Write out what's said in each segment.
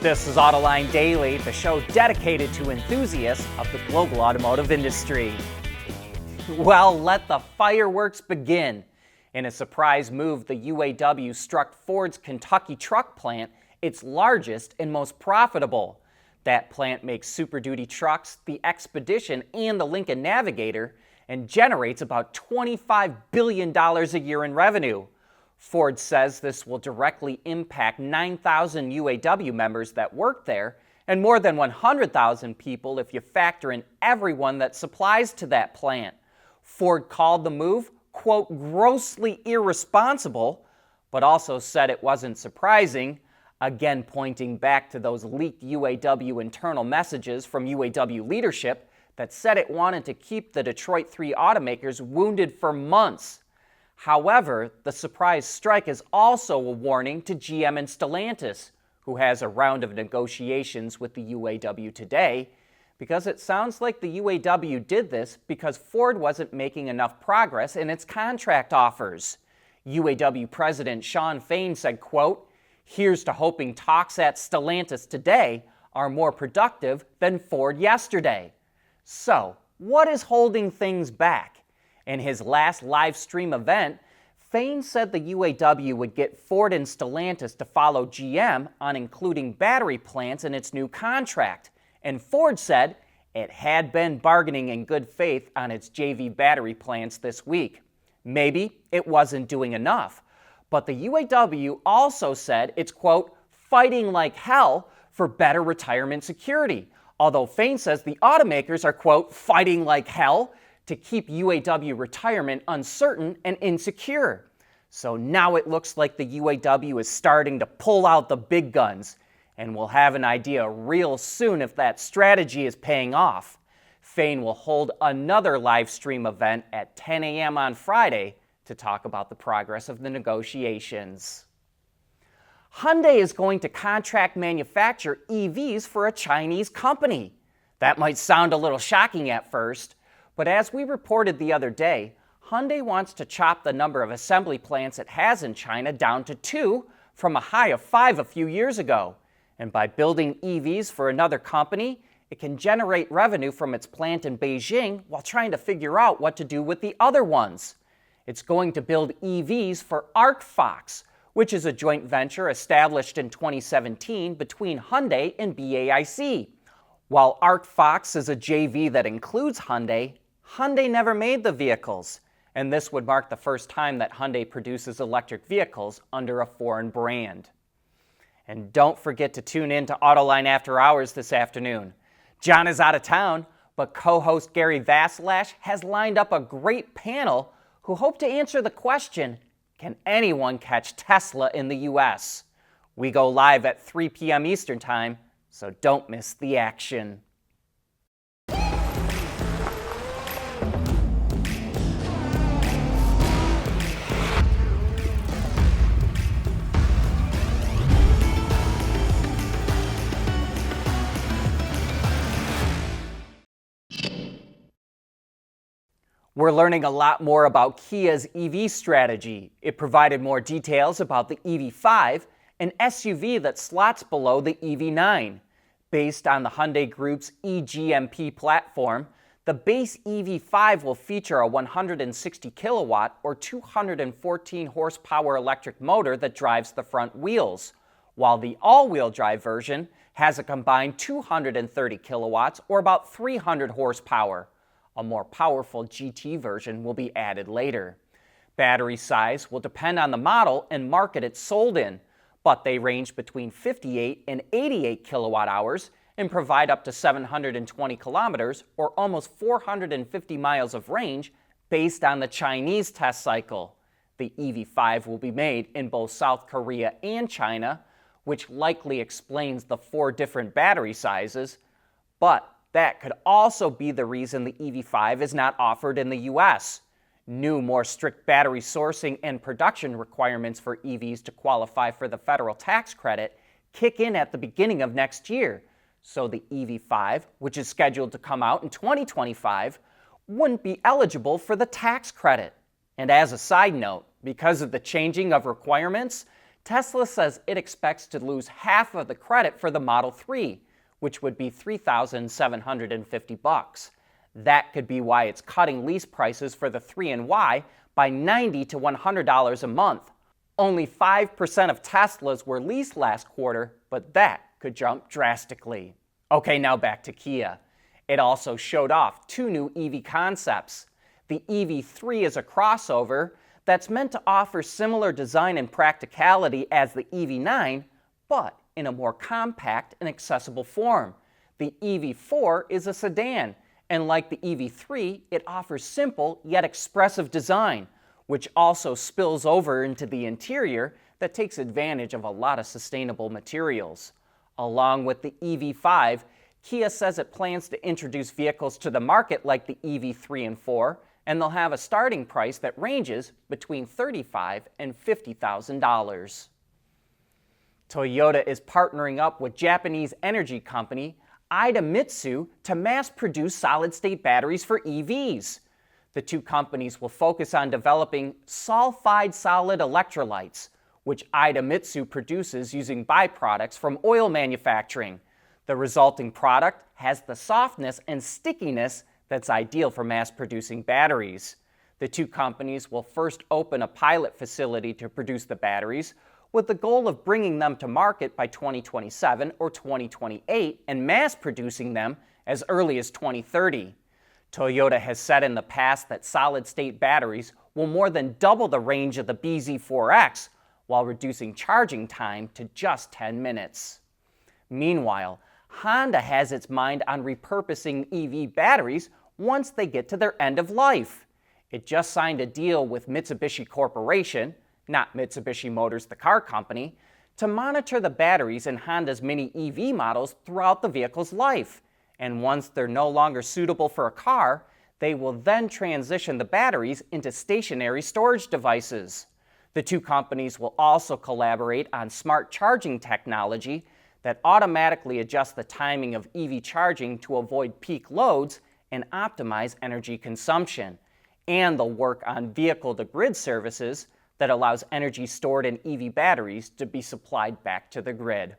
This is Autoline Daily, the show dedicated to enthusiasts of the global automotive industry. Well, let the fireworks begin. In a surprise move, the UAW struck Ford's Kentucky truck plant, its largest and most profitable. That plant makes Super Duty trucks, the Expedition, and the Lincoln Navigator, and generates about $25 billion a year in revenue. Ford says this will directly impact 9,000 UAW members that work there and more than 100,000 people if you factor in everyone that supplies to that plant. Ford called the move, quote, grossly irresponsible, but also said it wasn't surprising, again pointing back to those leaked UAW internal messages from UAW leadership that said it wanted to keep the Detroit 3 automakers wounded for months. However, the surprise strike is also a warning to GM and Stellantis, who has a round of negotiations with the UAW today, because it sounds like the UAW did this because Ford wasn't making enough progress in its contract offers. UAW President Shawn Fain said, quote, "Here's to hoping talks at Stellantis today are more productive than Ford yesterday." So, what is holding things back? In his last live stream event, Fain said the UAW would get Ford and Stellantis to follow GM on including battery plants in its new contract, and Ford said it had been bargaining in good faith on its JV battery plants this week. Maybe it wasn't doing enough, but the UAW also said it's, quote, fighting like hell for better retirement security, although Fain says the automakers are, quote, fighting like hell to keep UAW retirement uncertain and insecure. So now it looks like the UAW is starting to pull out the big guns, and we'll have an idea real soon if that strategy is paying off. Fain will hold another live stream event at 10 a.m. on Friday to talk about the progress of the negotiations. Hyundai is going to contract manufacture EVs for a Chinese company. That might sound a little shocking at first, but as we reported the other day, Hyundai wants to chop the number of assembly plants it has in China down to 2 from a high of 5 a few years ago. And by building EVs for another company, it can generate revenue from its plant in Beijing while trying to figure out what to do with the other ones. It's going to build EVs for ArcFox, which is a joint venture established in 2017 between Hyundai and BAIC. While ArcFox is a JV that includes Hyundai, Hyundai never made the vehicles, and this would mark the first time that Hyundai produces electric vehicles under a foreign brand. And don't forget to tune in to Autoline After Hours this afternoon. John is out of town, but co-host Gary Vasilash has lined up a great panel who hope to answer the question, can anyone catch Tesla in the U.S.? We go live at 3 p.m. Eastern Time, so don't miss the action. We're learning a lot more about Kia's EV strategy. It provided more details about the EV5, an SUV that slots below the EV9. Based on the Hyundai Group's eGMP platform, the base EV5 will feature a 160 kilowatt or 214 horsepower electric motor that drives the front wheels, while the all-wheel drive version has a combined 230 kilowatts or about 300 horsepower. A more powerful GT version will be added later. Battery size will depend on the model and market it's sold in, but they range between 58 and 88 kilowatt hours and provide up to 720 kilometers or almost 450 miles of range based on the Chinese test cycle. The EV5 will be made in both South Korea and China, which likely explains the 4 different battery sizes, but that could also be the reason the EV5 is not offered in the U.S. New, more strict battery sourcing and production requirements for EVs to qualify for the federal tax credit kick in at the beginning of next year, so the EV5, which is scheduled to come out in 2025, wouldn't be eligible for the tax credit. And as a side note, because of the changing of requirements, Tesla says it expects to lose half of the credit for the Model 3, which would be $3,750. That could be why it's cutting lease prices for the 3 and Y by $90 to $100 a month. Only 5% of Teslas were leased last quarter, but that could jump drastically. Okay, now back to Kia. It also showed off 2 new EV concepts. The EV3 is a crossover that's meant to offer similar design and practicality as the EV9, but in a more compact and accessible form. The EV4 is a sedan, and like the EV3, it offers simple yet expressive design, which also spills over into the interior that takes advantage of a lot of sustainable materials. Along with the EV5, Kia says it plans to introduce vehicles to the market like the EV3 and 4, and they'll have a starting price that ranges between $35,000 and $50,000. Toyota is partnering up with Japanese energy company Idemitsu to mass-produce solid-state batteries for EVs. The two companies will focus on developing sulfide solid electrolytes, which Idemitsu produces using byproducts from oil manufacturing. The resulting product has the softness and stickiness that's ideal for mass-producing batteries. The two companies will first open a pilot facility to produce the batteries, with the goal of bringing them to market by 2027 or 2028 and mass-producing them as early as 2030. Toyota has said in the past that solid-state batteries will more than double the range of the BZ4X while reducing charging time to just 10 minutes. Meanwhile, Honda has its mind on repurposing EV batteries once they get to their end of life. It just signed a deal with Mitsubishi Corporation, not Mitsubishi Motors, the car company, to monitor the batteries in Honda's mini EV models throughout the vehicle's life. And once they're no longer suitable for a car, they will then transition the batteries into stationary storage devices. The two companies will also collaborate on smart charging technology that automatically adjusts the timing of EV charging to avoid peak loads and optimize energy consumption. And they'll work on vehicle-to-grid services that allows energy stored in EV batteries to be supplied back to the grid.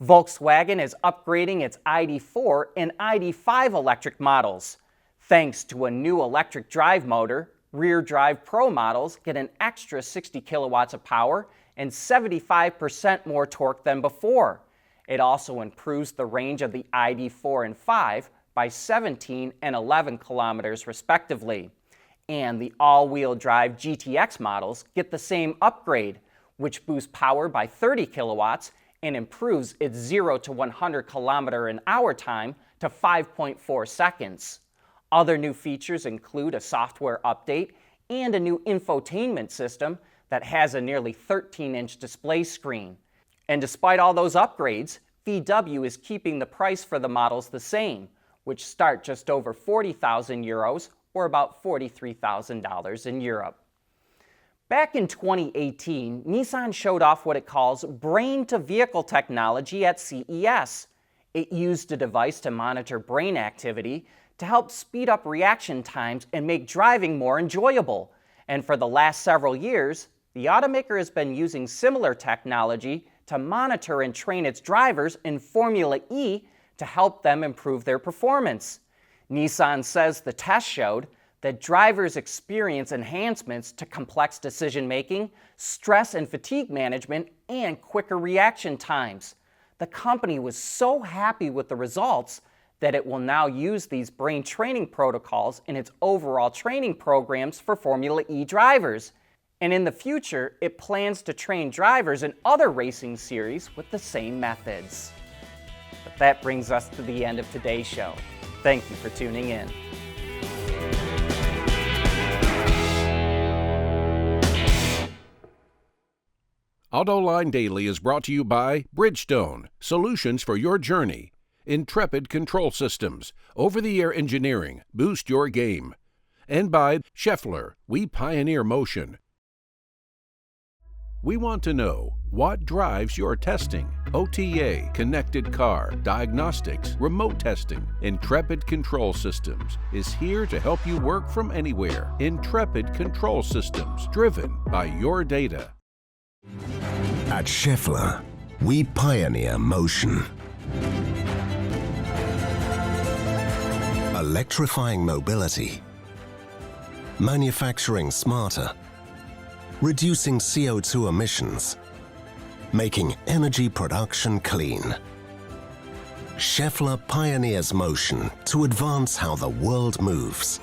Volkswagen is upgrading its ID.4 and ID.5 electric models. Thanks to a new electric drive motor, rear drive Pro models get an extra 60 kilowatts of power and 75% more torque than before. It also improves the range of the ID.4 and 5 by 17 and 11 kilometers respectively. And the all-wheel drive GTX models get the same upgrade, which boosts power by 30 kilowatts and improves its 0 to 100 kilometer an hour time to 5.4 seconds. Other new features include a software update and a new infotainment system that has a nearly 13-inch display screen. And despite all those upgrades, VW is keeping the price for the models the same, which start just over 40,000 euros or about $43,000 in Europe. Back in 2018, Nissan showed off what it calls brain-to-vehicle technology at CES. It used a device to monitor brain activity to help speed up reaction times and make driving more enjoyable. And for the last several years, the automaker has been using similar technology to monitor and train its drivers in Formula E to help them improve their performance. Nissan says the test showed that drivers experience enhancements to complex decision-making, stress and fatigue management, and quicker reaction times. The company was so happy with the results that it will now use these brain training protocols in its overall training programs for Formula E drivers. And in the future, it plans to train drivers in other racing series with the same methods. But that brings us to the end of today's show. Thank you for tuning in. Autoline Daily is brought to you by Bridgestone, solutions for your journey. Intrepid Control Systems, over-the-air engineering, boost your game. And by Scheffler, we pioneer motion. We want to know what drives your testing. OTA, connected car, diagnostics, remote testing. Intrepid Control Systems is here to help you work from anywhere. Intrepid Control Systems, driven by your data. At Schaeffler, we pioneer motion. Electrifying mobility, manufacturing smarter, reducing CO2 emissions, making energy production clean. Schaeffler pioneers motion to advance how the world moves.